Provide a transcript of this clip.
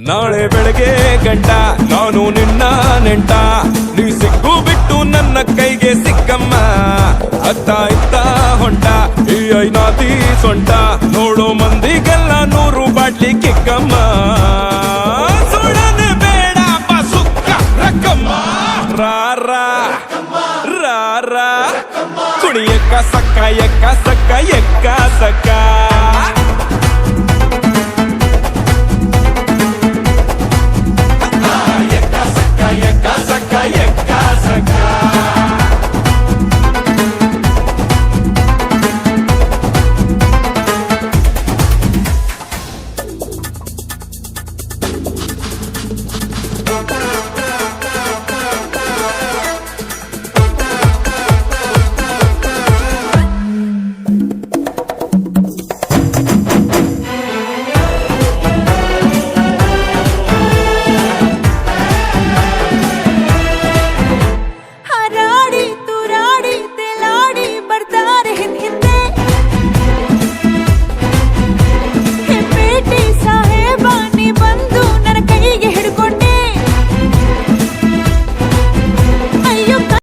ನಾಳೆ ಬೆಳಗ್ಗೆ ಗಂಟ ನಾನು ನಿನ್ನ ನೆಂಟ ನೀ ಸಿಕ್ಕು ಬಿಟ್ಟು ನನ್ನ ಕೈಗೆ ಸಿಕ್ಕಮ್ಮ ಅತ್ತ ಇತ್ತ ಹೊಂಟ ಈ ಐನಾದಿ ಸೊಂಟ ನೋಡೋ ಮಂದಿಗೆಲ್ಲ 100 ಬಾಟ್ಲಿ ಕಿಕ್ಕಮ್ಮ ಸುಡನೆ ಬೇಡ ಸುಕ್ಕ ರಕ್ಕಮ್ಮ ರಾರ ರಾರ ಕುಣಿಯಕ್ಕ ಸಕ್ಕ ಎಕ್ಕ ಸಕ್ಕ ಎಕ್ಕ ಸಕ್ಕ